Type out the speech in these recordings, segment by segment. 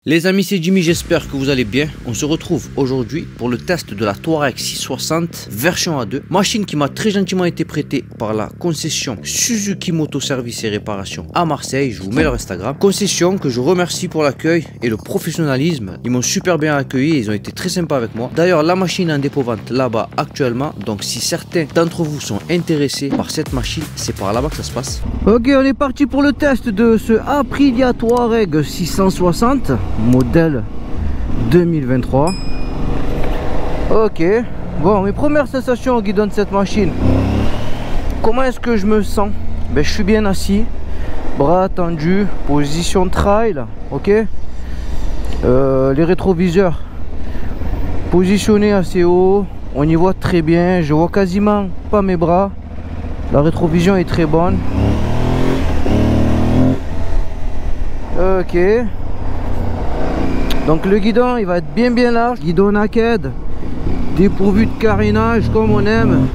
Les amis, c'est Jimmy, j'espère que vous allez bien. On se retrouve aujourd'hui pour le test de la Touareg 660 version A2. Machine qui m'a très gentiment été prêtée par la concession Suzuki Moto Service et Réparation à Marseille. Je vous mets leur Instagram. Concession que je remercie pour l'accueil et le professionnalisme. Ils m'ont super bien accueilli et ils ont été très sympas avec moi. D'ailleurs, la machine est en dépôt-vente là-bas actuellement. Donc si certains d'entre vous sont intéressés par cette machine, c'est par là-bas que ça se passe. Ok, on est parti pour le test de ce Aprilia Touareg 660. Modèle 2023. Ok, bon, mes premières sensations au guidon de cette machine. Comment est-ce que je me sens? Ben, je suis bien assis, bras tendus, position trail. Ok, les rétroviseurs positionnés assez haut, on y voit très bien, je vois quasiment pas mes bras, la rétrovision est très bonne. Ok, donc le guidon il va être bien large, guidon naked, dépourvu de carénage comme on aime.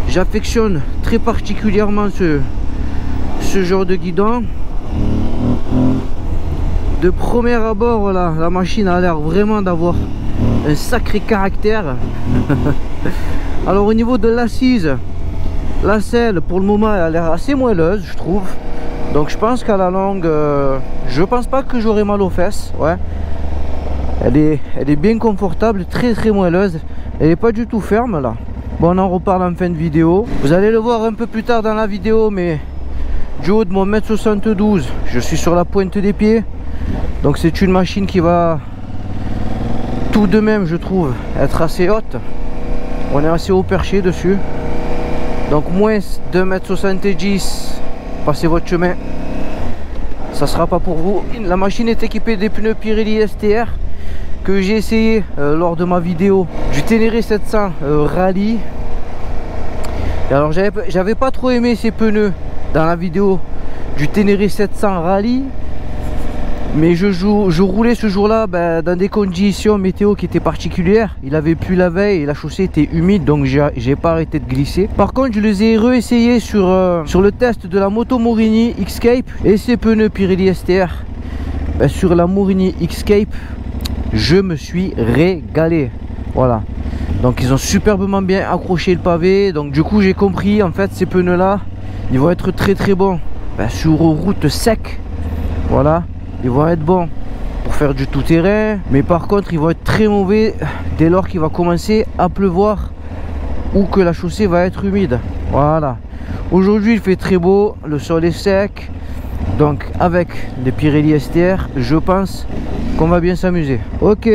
J'affectionne très particulièrement ce genre de guidon. De premier abord, voilà, la machine a l'air vraiment d'avoir un sacré caractère. Alors au niveau de l'assise, la selle pour le moment elle a l'air assez moelleuse, je trouve. Donc je pense qu'à la longue, je pense pas que j'aurai mal aux fesses. Ouais, elle est bien confortable, très moelleuse. Elle est pas du tout ferme là. Bon, on en reparle en fin de vidéo. Vous allez le voir un peu plus tard dans la vidéo, mais du haut de mon 1m72, je suis sur la pointe des pieds. Donc c'est une machine qui va tout de même, je trouve, être assez haute. On est assez haut perché dessus. Donc moins de 1m70, passez votre chemin, ça sera pas pour vous. La machine est équipée des pneus Pirelli STR que j'ai essayé lors de ma vidéo du Ténéré 700 Rallye. Et alors j'avais pas trop aimé ces pneus dans la vidéo du Ténéré 700 Rallye, mais je roulais ce jour-là dans des conditions météo qui étaient particulières. Il avait plu la veille et la chaussée était humide, donc j'ai pas arrêté de glisser. Par contre, je les ai réessayés sur le test de la moto Morini X-Cape et ces pneus Pirelli STR. Sur la Morini X-Cape, je me suis régalé. Voilà, donc ils ont superbement bien accroché le pavé. Donc du coup j'ai compris, en fait ces pneus là ils vont être très bons sur route sec. Voilà, ils vont être bons pour faire du tout-terrain, mais par contre ils vont être très mauvais dès lors qu'il va commencer à pleuvoir ou que la chaussée va être humide. Voilà, aujourd'hui il fait très beau, le sol est sec, donc avec les Pirelli STR je pense qu'on va bien s'amuser. Ok,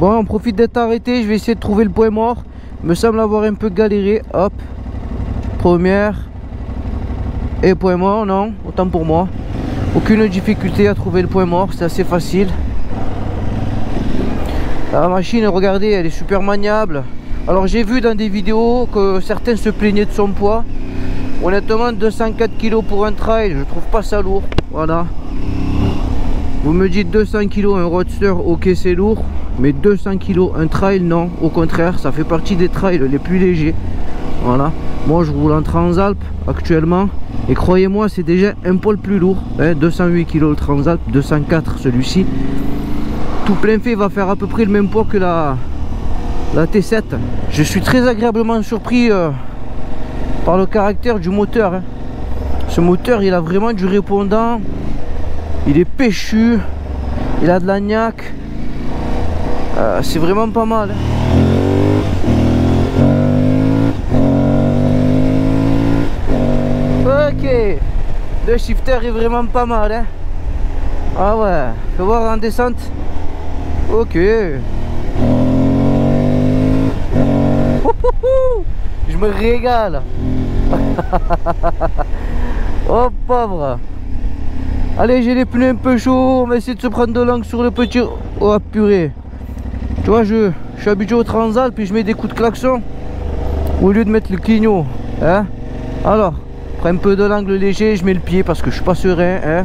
bon, on profite d'être arrêté, je vais essayer de trouver le point mort. Il me semble avoir un peu galéré. Hop, première et point mort. Non, autant pour moi, aucune difficulté à trouver le point mort, c'est assez facile. La machine, regardez, elle est super maniable. Alors j'ai vu dans des vidéos que certains se plaignaient de son poids. Honnêtement, 204 kg pour un trail, je trouve pas ça lourd. Voilà, vous me dites 200 kg un roadster, ok c'est lourd, mais 200 kg un trail, non, au contraire, ça fait partie des trails les plus légers. Voilà, moi je roule en Transalp actuellement et croyez-moi c'est déjà un poil plus lourd, hein, 208 kg le Transalp, 204 celui-ci. Tout plein fait va faire à peu près le même poids que la T7. Je suis très agréablement surpris par le caractère du moteur, hein. Ce moteur il a vraiment du répondant, il est péchu, il a de la niaque, c'est vraiment pas mal, hein. Ok, le shifter est vraiment pas mal, hein. Ah ouais, faut voir en descente. Ok. Je me régale. Oh pauvre. Allez, j'ai les pneus un peu chauds, on va essayer de se prendre de l'angle sur le petit... Oh purée. Tu vois, je suis habitué au Transalp, puis je mets des coups de klaxon au lieu de mettre le clignot, hein. Alors, prends un peu de l'angle léger, je mets le pied parce que je suis pas serein, hein.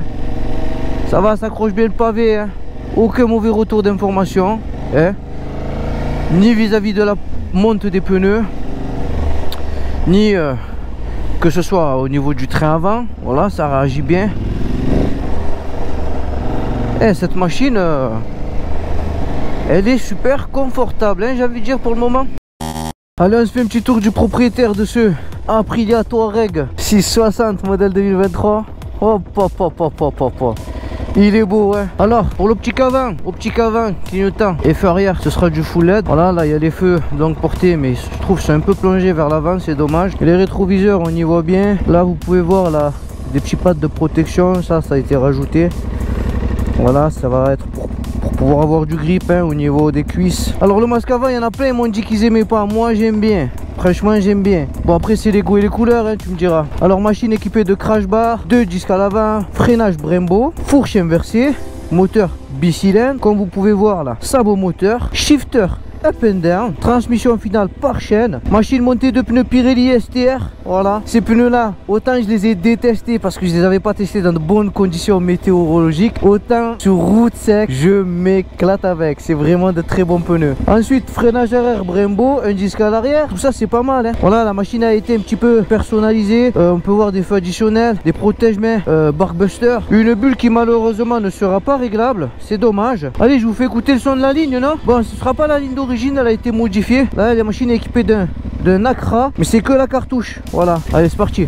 Ça va, s'accroche bien le pavé, hein. Aucun mauvais retour d'information, hein. Ni vis-à-vis de la monte des pneus, ni que ce soit au niveau du train avant. Voilà, ça réagit bien. Eh, cette machine, elle est super confortable, hein, j'ai envie de dire pour le moment. Allez, on se fait un petit tour du propriétaire de ce Aprilia Touareg 660 modèle 2023. Hop, hop, hop, hop, hop, hop, hop. Il est beau, hein. Alors, pour l'optique avant, clignotant et feu arrière, ce sera du full LED. Voilà, là, il y a les feux donc portés, mais je trouve que c'est un peu plongé vers l'avant, c'est dommage. Et les rétroviseurs, on y voit bien. Là, vous pouvez voir là des petits pads de protection, ça a été rajouté. Voilà, ça va être pour pouvoir avoir du grip, hein, au niveau des cuisses. Alors le masque avant, il y en a plein, ils m'ont dit qu'ils aimaient pas. Moi, j'aime bien. Franchement, j'aime bien. Bon, après, c'est les goûts et les couleurs, hein, tu me diras. Alors, machine équipée de crash bar, 2 disques à l'avant, freinage Brembo, fourche inversée, moteur bicylindre, comme vous pouvez voir là, sabot moteur, shifter up and down, transmission finale par chaîne, machine montée de pneus Pirelli STR. Voilà, ces pneus là, autant je les ai détestés parce que je les avais pas testés dans de bonnes conditions météorologiques, autant sur route sec je m'éclate avec. C'est vraiment de très bons pneus. Ensuite, freinage arrière Brembo, un disque à l'arrière, tout ça c'est pas mal, hein. Voilà, la machine a été un petit peu personnalisée. On peut voir des feux additionnels, des protège-mains Barkbuster, une bulle qui malheureusement ne sera pas réglable, c'est dommage. Allez, je vous fais écouter le son de la ligne, non? Bon, ce sera pas la ligne d'origine, elle a été modifiée. Là, la machine est équipée d'un Acra, mais c'est que la cartouche. Voilà, allez, c'est parti.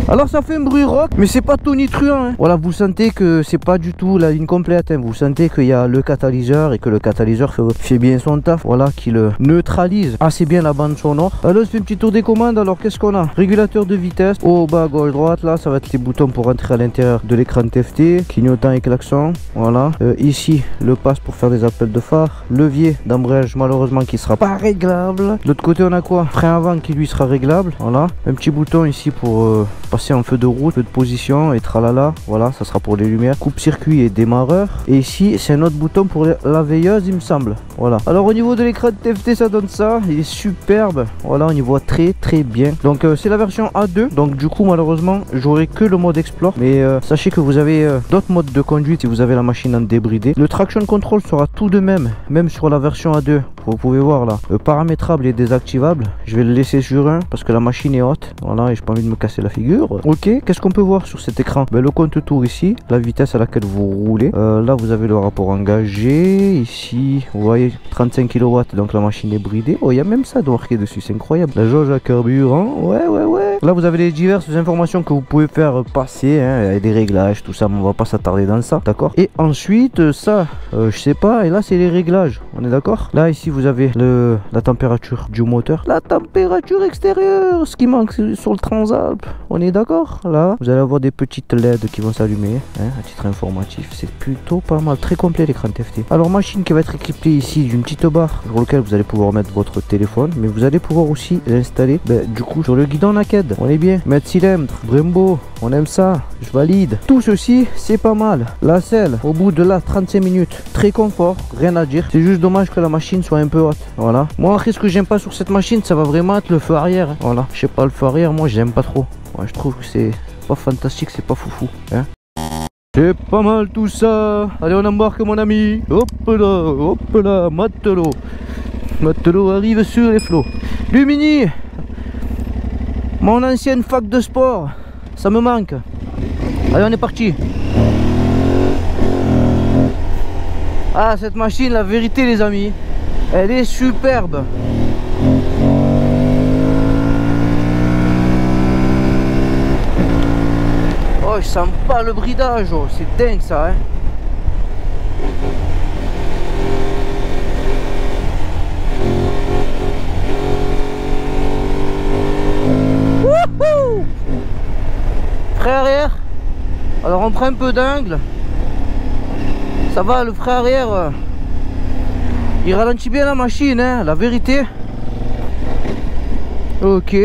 Alors ça fait un bruit rock, mais c'est pas tonitruant, hein. Voilà, vous sentez que c'est pas du tout la ligne complète, hein. Vous sentez qu'il y a le catalyseur et que le catalyseur fait bien son taf. Voilà, qui le neutralise assez bien la bande sonore. Alors, je fais un petit tour des commandes. Alors, qu'est-ce qu'on a? Régulateur de vitesse, au bas, gauche, droite. Là, ça va être les boutons pour entrer à l'intérieur de l'écran TFT, clignotant et klaxon. Voilà. Ici, le passe pour faire des appels de phare. Levier d'embrayage, malheureusement, qui sera pas réglable. De l'autre côté, on a quoi? Frein avant qui lui sera réglable. Voilà. Un petit bouton ici pour passer en feu de route, feu de position et tralala. Voilà, ça sera pour les lumières, coupe-circuit et démarreur. Et ici, c'est un autre bouton pour la veilleuse, il me semble. Voilà. Alors, au niveau de l'écran de TFT, ça donne ça. Il est superbe. Voilà, on y voit très bien. Donc, c'est la version A2. Donc, du coup, malheureusement, j'aurai que le mode Explore. Mais sachez que vous avez d'autres modes de conduite si vous avez la machine en débridé. Le traction control sera tout de même sur la version A2. Vous pouvez voir là, paramétrable et désactivable. Je vais le laisser sur 1 parce que la machine est haute. Voilà, et j'ai pas envie de me casser la figure. Ok, qu'est-ce qu'on peut voir sur cet écran? Le compte tour ici, la vitesse à laquelle vous roulez. Là, vous avez le rapport engagé. Ici, vous voyez 35 kW, donc la machine est bridée. Oh, il y a même ça de marqué dessus, c'est incroyable. La jauge à carburant, ouais. Là, vous avez les diverses informations que vous pouvez faire passer, hein, des réglages, tout ça, mais on va pas s'attarder dans ça, d'accord? Et ensuite, ça, je sais pas, et là, c'est les réglages, on est d'accord? Là, ici, vous avez la température du moteur, la température extérieure, ce qui manque sur le Transalp, on est d'accord? Là, vous allez avoir des petites LED qui vont s'allumer, hein, à titre informatif. C'est plutôt pas mal, très complet l'écran TFT. Alors, machine qui va être équipée ici d'une petite barre sur laquelle vous allez pouvoir mettre votre téléphone, mais vous allez pouvoir aussi l'installer, du coup, sur le guidon naked. On est bien. Mettre cylindre, Brembo, on aime ça, je valide. Tout ceci, c'est pas mal. La selle, au bout de là, 35 minutes, très confort, rien à dire. C'est juste dommage que la machine soit un peu haute. Voilà. Moi, après, ce que j'aime pas sur cette machine, ça va vraiment être le feu arrière, hein. Voilà. Je sais pas, le feu arrière, moi, j'aime pas trop. Ouais, je trouve que c'est pas fantastique, c'est pas foufou, hein. C'est pas mal tout ça. Allez, on embarque, mon ami. Hop là, matelot. Matelot arrive sur les flots. Lumini, mon ancienne fac de sport, ça me manque. Allez, on est parti. Ah, cette machine, la vérité, les amis, elle est superbe. Oh, je sens pas le bridage, oh. C'est dingue ça, hein. Wouhou! Frein arrière. Alors on prend un peu d'angle. Ça va, le frein arrière, il ralentit bien la machine, hein, la vérité. Ok.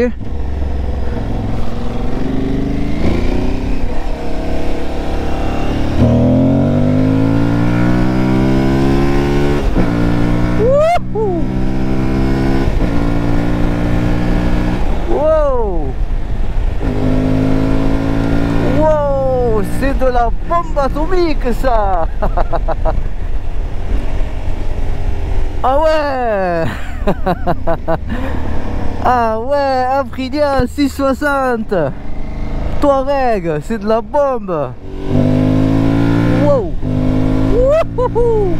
C'est de la bombe atomique ça. Ah ouais. Ah ouais, Aprilia 660 Touareg, c'est de la bombe. Wow. Wouhou.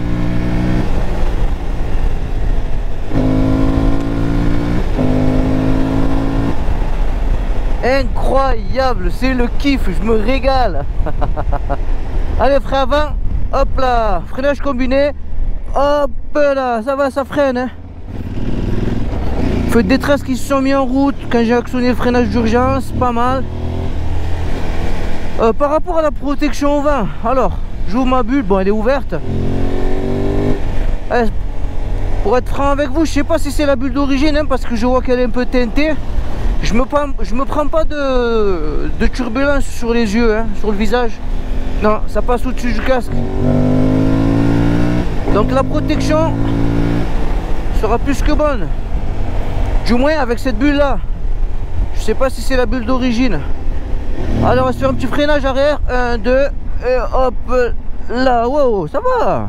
Incroyable, c'est le kiff, je me régale. Allez, frein avant, hop là, freinage combiné, hop là, ça va, ça freine, hein. Feux de détresse qui se sont mis en route quand j'ai actionné le freinage d'urgence, pas mal. Par rapport à la protection au vent, alors, j'ouvre ma bulle, bon elle est ouverte. Pour être franc avec vous, je sais pas si c'est la bulle d'origine, hein, parce que je vois qu'elle est un peu teintée. Je me prends pas de turbulence sur les yeux, hein, sur le visage. Non, ça passe au-dessus du casque. Donc la protection sera plus que bonne. Du moins avec cette bulle là. Je sais pas si c'est la bulle d'origine. Alors on va se faire un petit freinage arrière. 1, 2 et hop là. Wow, ça va.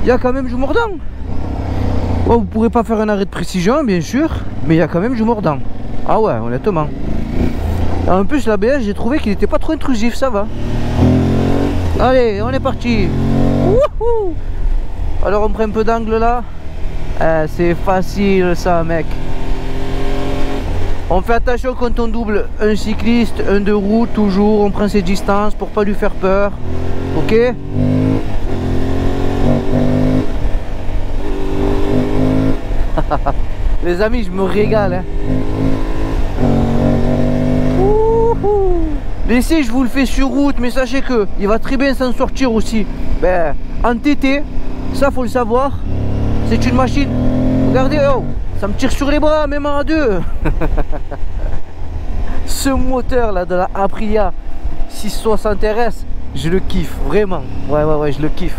Il y a quand même du mordant. Bon, vous pourrez pas faire un arrêt de précision bien sûr, mais il y a quand même du mordant. Ah ouais, honnêtement. En plus l'ABS, j'ai trouvé qu'il n'était pas trop intrusif, ça va. Allez, on est parti. Wouhou. Alors on prend un peu d'angle là. C'est facile ça, mec. On fait attention quand on double un cycliste, un de roue, toujours. On prend ses distances pour pas lui faire peur. Ok. Les amis, je me régale, hein. L'essai, je vous le fais sur route, mais sachez que il va très bien s'en sortir aussi. Ben, en TT, ça faut le savoir. C'est une machine. Regardez, oh, ça me tire sur les bras, même en deux. Ce moteur là de la Aprilia 660 RS, je le kiffe vraiment. Ouais, je le kiffe.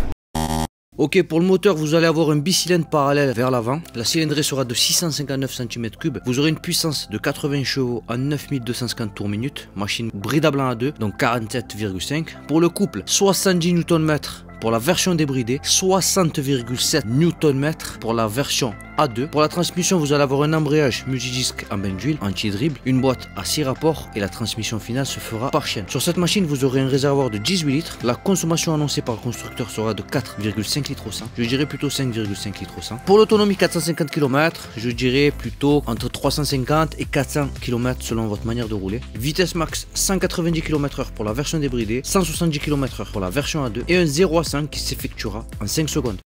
Ok, pour le moteur, vous allez avoir un bicylindre parallèle vers l'avant. La cylindrée sera de 659 cm3. Vous aurez une puissance de 80 chevaux à 9250 tours minute. Machine bridable en A2, donc 47,5. Pour le couple, 70 Nm pour la version débridée, 60,7 Nm pour la version A2. Pour la transmission, vous allez avoir un embrayage multidisque en bain d'huile, anti-dribble, une boîte à 6 rapports et la transmission finale se fera par chaîne. Sur cette machine, vous aurez un réservoir de 18 litres. La consommation annoncée par le constructeur sera de 4,5 litres au 100. Je dirais plutôt 5,5 litres au 100. Pour l'autonomie 450 km, je dirais plutôt entre 350 et 400 km selon votre manière de rouler. Vitesse max 190 km/h pour la version débridée, 170 km/h pour la version A2 et un 0 à 100 qui s'effectuera en 5 secondes.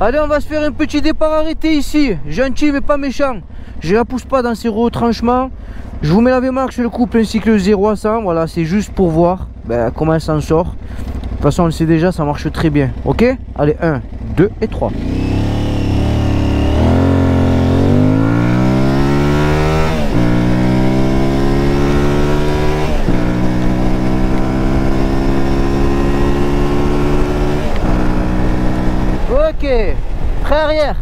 Allez, on va se faire un petit départ arrêté ici, gentil mais pas méchant. Je la pousse pas dans ces retranchements. Je vous mets la V-Max sur le couple ainsi que le 0 à 100. Voilà, c'est juste pour voir comment elle s'en sort. De toute façon, on le sait déjà, ça marche très bien. Ok? Allez, 1, 2 et 3. Ok, frein arrière,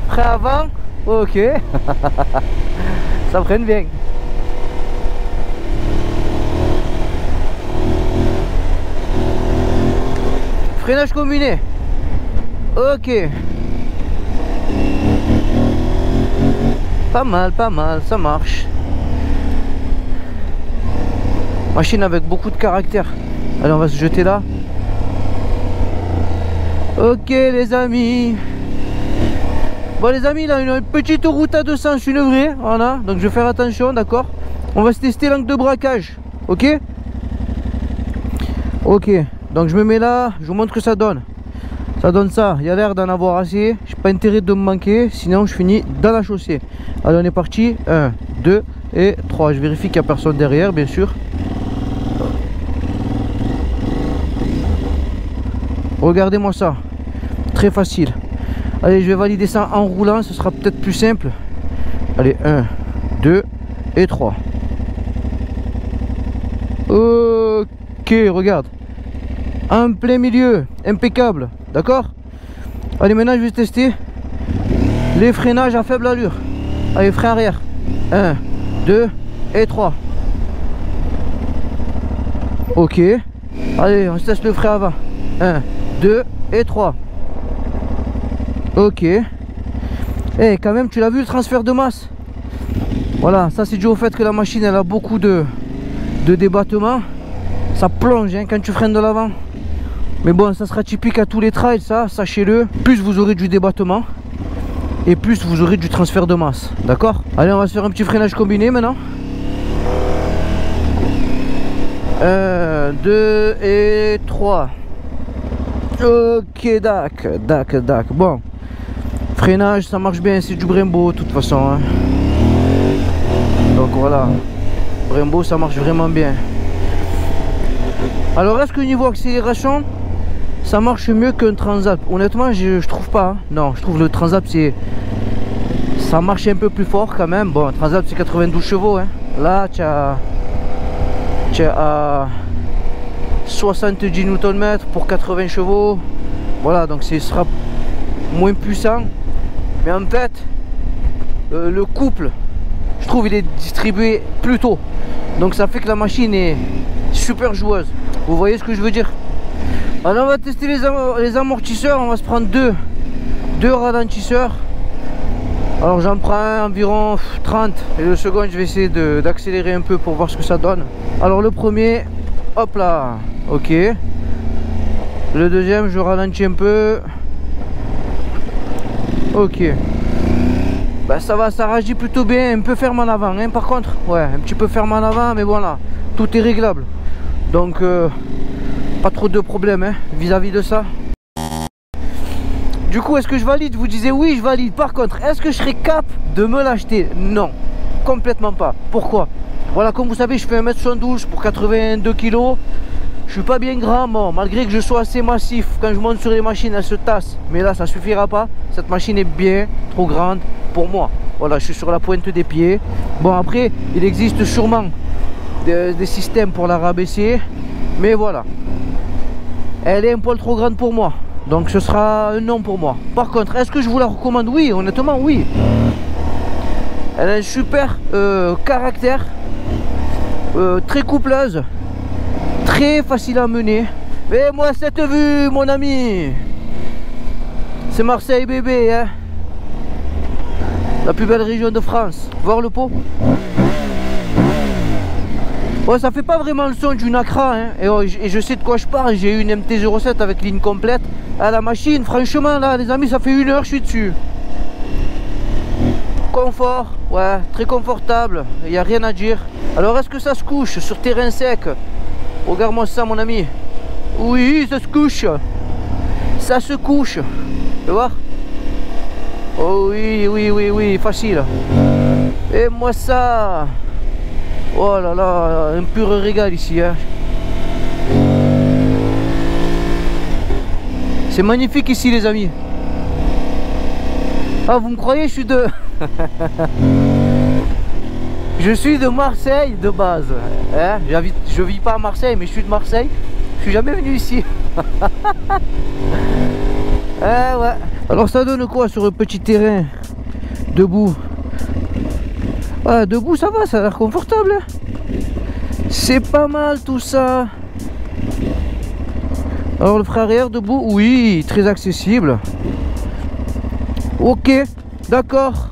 frein avant, ok. Ça freine bien. Freinage combiné. Ok. Pas mal, ça marche. Machine avec beaucoup de caractère. Allez, on va se jeter là. Ok les amis. Bon les amis, là une petite route à 200, je suis vraie, voilà. Donc je vais faire attention, d'accord. On va se tester l'angle de braquage. Ok. Ok, donc je me mets là, je vous montre ce que ça donne. Ça donne ça, il y a l'air d'en avoir assez. J'ai pas intérêt de me manquer, sinon je finis dans la chaussée. Allez, on est parti, 1, 2 et 3. Je vérifie qu'il n'y a personne derrière, bien sûr. Regardez-moi ça. Très facile. Allez, je vais valider ça en roulant, ce sera peut-être plus simple. Allez, 1, 2 et 3. Ok, regarde. En plein milieu, impeccable. D'accord? Allez, maintenant je vais tester les freinages à faible allure. Allez, frein arrière. 1, 2 et 3. Ok. Allez, on se teste le frein avant. 1, 2 et 3. Ok. Eh, quand même, tu l'as vu le transfert de masse? Voilà, ça c'est dû au fait que la machine elle a beaucoup de débattement. Ça plonge hein, quand tu freines de l'avant. Mais bon, ça sera typique à tous les trails, ça, sachez-le. Plus vous aurez du débattement et plus vous aurez du transfert de masse. D'accord? Allez, on va se faire un petit freinage combiné maintenant. 1, 2 et 3. Ok, dac. Bon, freinage, ça marche bien, c'est du Brembo de toute façon. Hein. Donc voilà, Brembo, ça marche vraiment bien. Alors, est-ce que niveau accélération, ça marche mieux qu'un Transalp? Honnêtement, je trouve pas. Hein. Non, je trouve le Transalp, ça marche un peu plus fort quand même. Bon, Transalp, c'est 92 chevaux. Hein. Là, tu as à 70 Nm pour 80 chevaux. Voilà, donc ce sera moins puissant. Mais en fait, le couple, je trouve, il est distribué plus tôt. Donc ça fait que la machine est super joueuse. Vous voyez ce que je veux dire? Alors on va tester les amortisseurs. On va se prendre deux ralentisseurs. Alors j'en prends environ 30 et le second je vais essayer d'accélérer un peu pour voir ce que ça donne. Alors le premier, hop là, ok. Le deuxième je ralentis un peu. Ok. Bah ça va, ça réagit plutôt bien, un peu ferme en avant hein, par contre. Ouais, un petit peu ferme en avant, mais voilà, tout est réglable. Donc pas trop de problème hein, vis-à-vis de ça. Du coup, est-ce que je valide? Vous disiez oui, je valide. Par contre, est-ce que je serais cap de me l'acheter? Non, complètement pas. Pourquoi? Voilà, comme vous savez, je fais 1m72 pour 82 kg. Je suis pas bien grand, bon, malgré que je sois assez massif. Quand je monte sur les machines, elles se tassent. Mais là, ça suffira pas. Cette machine est bien trop grande pour moi. Voilà, je suis sur la pointe des pieds. Bon, après, il existe sûrement des systèmes pour la rabaisser. Mais voilà. Elle est un poil trop grande pour moi. Donc ce sera un non pour moi. Par contre, est-ce que je vous la recommande? Oui, honnêtement, oui. Elle a un super caractère. Très coupleuse. Très facile à mener. Et moi, cette vue, mon ami. C'est Marseille, bébé. Hein, la plus belle région de France. Voir le pot. Ouais, ça fait pas vraiment le son d'une Acra hein. Et je sais de quoi je parle. J'ai eu une MT-07 avec ligne complète à la machine. Franchement là les amis, ça fait 1 heure je suis dessus. Confort, ouais, très confortable. Il n'y a rien à dire. Alors est-ce que ça se couche sur terrain sec? Regarde-moi ça mon ami. Oui, ça se couche. Ça se couche. Tu vois? Oh oui, facile. Et moi ça. Oh là là, un pur régal ici hein. C'est magnifique ici les amis. Ah vous me croyez, je suis de je suis de Marseille de base hein. Je vis pas à Marseille mais je suis de Marseille. Je suis jamais venu ici. Ouais. Alors ça donne quoi sur un petit terrain debout? Ah, debout ça va, ça a l'air confortable. C'est pas mal tout ça. Alors le frein arrière debout, oui, très accessible. Ok, d'accord.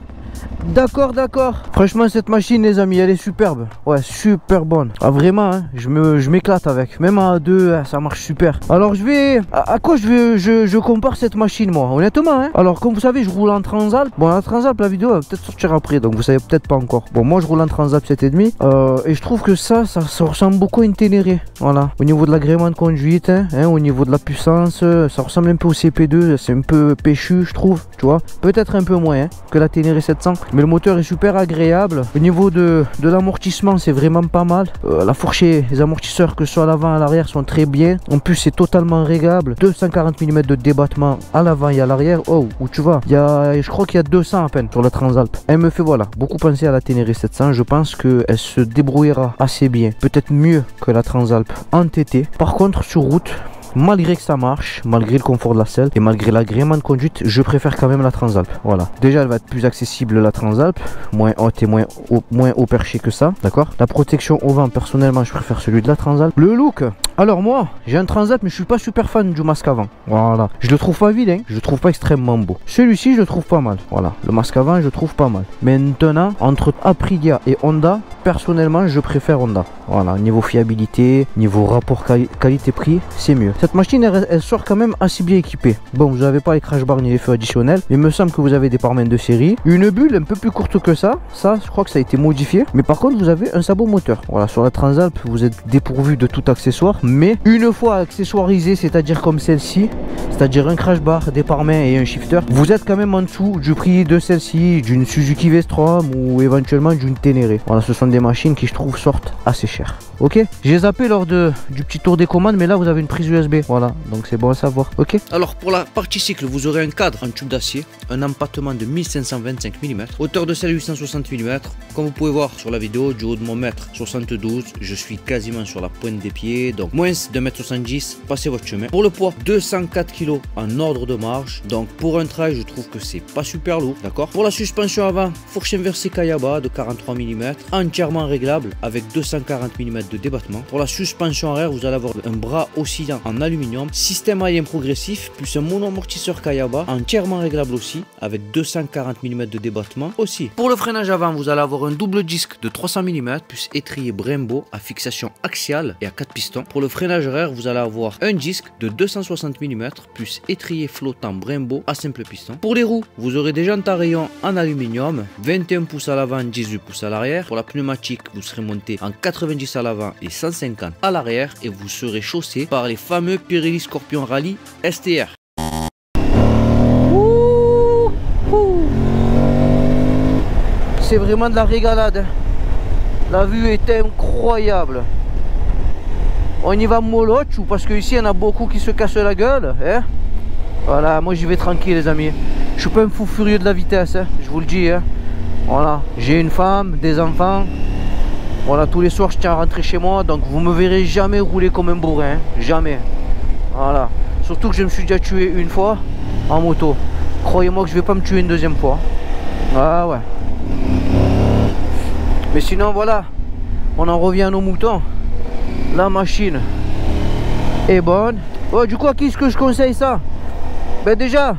Franchement cette machine les amis, elle est superbe. Ouais, super bonne. Ah vraiment hein, je m'éclate avec. Même à deux, ça marche super. Alors je vais... À quoi je compare cette machine moi? Honnêtement hein. Alors comme vous savez, je roule en Transalp. Bon la Transalp, la vidéo va peut-être sortir après. Donc vous savez peut-être pas encore. Bon moi je roule en Transalp 7,5. Et je trouve que ça ressemble beaucoup à une Ténéré. Voilà. Au niveau de l'agrément de conduite hein, au niveau de la puissance, ça ressemble un peu au CP2. C'est un peu péchu je trouve. Tu vois. Peut-être un peu moins hein, que la Ténéré 700. Mais le moteur est super agréable. Au niveau de l'amortissement, c'est vraiment pas mal. La fourchette, les amortisseurs que ce soit à l'avant et à l'arrière sont très bien. En plus, c'est totalement réglable. 240 mm de débattement à l'avant et à l'arrière. Oh, où tu vas? Je crois qu'il y a 200 à peine sur la Transalp. Elle me fait voilà beaucoup penser à la Ténéré 700. Je pense qu'elle se débrouillera assez bien. Peut-être mieux que la Transalp en TT. Par contre, sur route, malgré que ça marche, malgré le confort de la selle et malgré l'agrément de conduite, je préfère quand même la Transalp. Voilà, déjà elle va être plus accessible, la Transalp, moins haute et moins haut perché que ça, d'accord. La protection au vent, personnellement je préfère celui de la Transalp. Le look, alors moi j'ai un Transalp mais je suis pas super fan du masque avant. Voilà, je le trouve pas vilain, je le trouve pas extrêmement beau. Celui-ci je le trouve pas mal. Voilà, le masque avant je le trouve pas mal. Maintenant, entre Aprilia et Honda, personnellement je préfère Honda. Voilà, niveau fiabilité, niveau rapport qualité-prix, c'est mieux. Cette machine elle sort quand même assez bien équipée. Bon, vous n'avez pas les crash bars ni les feux additionnels, mais il me semble que vous avez des pare-mènes de série, une bulle un peu plus courte que ça je crois que ça a été modifié, mais par contre vous avez un sabot moteur. Voilà, sur la Transalp vous êtes dépourvu de tout accessoire, mais une fois accessoirisé, c'est-à-dire comme celle-ci, c'est-à-dire un crash bar, des pare-mains et un shifter, vous êtes quand même en dessous du prix de celle-ci, d'une Suzuki V-Strom ou éventuellement d'une Ténéré. Voilà, ce sont des machines qui je trouve sortent assez cher. Ok, j'ai zappé lors du petit tour des commandes, mais là vous avez une prise USB. Voilà, donc c'est bon à savoir. Ok. Alors pour la partie cycle, vous aurez un cadre en tube d'acier, un empattement de 1525 mm, hauteur de selle 860 mm. Comme vous pouvez voir sur la vidéo, du haut de mon mètre 72, je suis quasiment sur la pointe des pieds, donc moins de 1m70, passez votre chemin. Pour le poids, 204 kg en ordre de marge, donc pour un trail je trouve que c'est pas super lourd, d'accord. Pour la suspension avant, fourche inversée Kayaba de 43 mm, entièrement réglable avec 240 mm de débattement. Pour la suspension arrière, vous allez avoir un bras oscillant en aluminium, système AIM progressif, plus un mono-amortisseur Kayaba, entièrement réglable aussi, avec 240 mm de débattement aussi. Pour le freinage avant, vous allez avoir un double disque de 300 mm, plus étrier Brembo à fixation axiale et à 4 pistons. Pour le freinage arrière, vous allez avoir un disque de 260 mm, plus étrier flottant Brembo à simple piston. Pour les roues, vous aurez des jantes à rayons en aluminium, 21 pouces à l'avant, 18 pouces à l'arrière. Pour la pneumatique, vous serez monté en 90 à l'avant et 150 à l'arrière et vous serez chaussé par les fameux Pirelli Scorpion Rally STR. C'est vraiment de la régalade. La vue est incroyable. On y va mollo parce que ici il y en a beaucoup qui se cassent la gueule. Hein, voilà, moi j'y vais tranquille les amis. Je suis pas un fou furieux de la vitesse, hein, je vous le dis. Hein. Voilà, j'ai une femme, des enfants. Voilà, tous les soirs je tiens à rentrer chez moi, donc vous me verrez jamais rouler comme un bourrin, hein. Jamais. Voilà, surtout que je me suis déjà tué une fois en moto. Croyez-moi que je vais pas me tuer une deuxième fois. Ah ouais. Mais sinon voilà, on en revient à nos moutons. La machine est bonne. Oh, du coup à qui est-ce que je conseille ça? Ben déjà,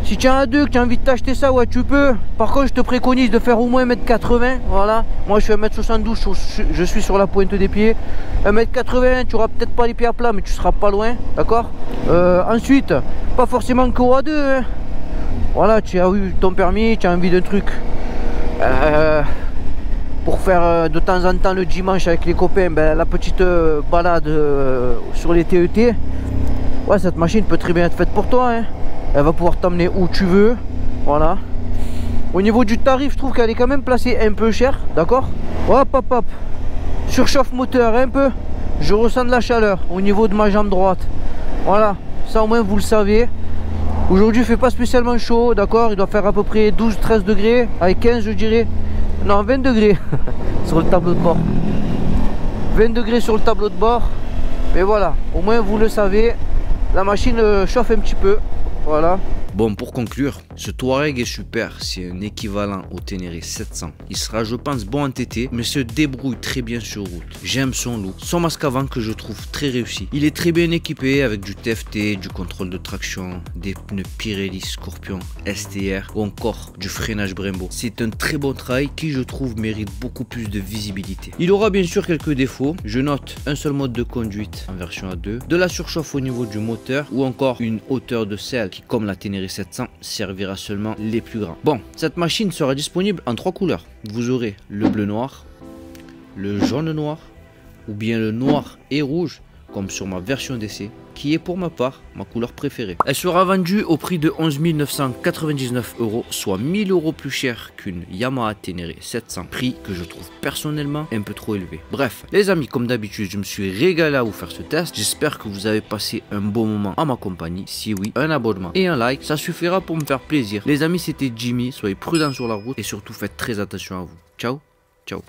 si tu as un deux, que tu as envie de t'acheter ça, ouais tu peux. Par contre je te préconise de faire au moins 1m80. Voilà, moi je suis 1m72, je suis sur la pointe des pieds. 1m80, tu auras peut-être pas les pieds à plat, mais tu seras pas loin, d'accord. Ensuite, pas forcément que à deux, hein. Voilà, tu as eu ton permis, tu as envie d'un truc pour faire de temps en temps le dimanche avec les copains, ben, la petite balade sur les TET. Ouais, cette machine peut très bien être faite pour toi, hein. Elle va pouvoir t'emmener où tu veux. Voilà. Au niveau du tarif, je trouve qu'elle est quand même placée un peu cher, d'accord. Hop hop hop. Surchauffe moteur un peu. Je ressens de la chaleur au niveau de ma jambe droite. Voilà, ça au moins vous le savez. Aujourd'hui il fait pas spécialement chaud, d'accord. Il doit faire à peu près 12-13 degrés. Avec 15 je dirais. Non, 20 degrés sur le tableau de bord. 20 degrés sur le tableau de bord. Mais voilà, au moins vous le savez. La machine chauffe un petit peu. Voilà. Bon, pour conclure, ce Touareg est super, c'est un équivalent au Ténéré 700. Il sera, je pense, bon en TT, mais se débrouille très bien sur route. J'aime son look, son masque avant que je trouve très réussi. Il est très bien équipé avec du TFT, du contrôle de traction, des pneus Pirelli Scorpion STR ou encore du freinage Brembo. C'est un très bon trail qui, je trouve, mérite beaucoup plus de visibilité. Il aura bien sûr quelques défauts. Je note un seul mode de conduite en version A2, de la surchauffe au niveau du moteur ou encore une hauteur de selle qui, comme la Ténéré 700, servira seulement les plus grands. Bon, cette machine sera disponible en 3 couleurs. Vous aurez le bleu noir, le jaune noir ou bien le noir et rouge comme sur ma version d'essai qui est pour ma part ma couleur préférée. Elle sera vendue au prix de 11 999 €, soit 1000 € plus cher qu'une Yamaha Ténéré 700, prix que je trouve personnellement un peu trop élevé. Bref, les amis, comme d'habitude, je me suis régalé à vous faire ce test. J'espère que vous avez passé un bon moment en ma compagnie. Si oui, un abonnement et un like, ça suffira pour me faire plaisir. Les amis, c'était Jimmy, soyez prudents sur la route et surtout faites très attention à vous. Ciao, ciao.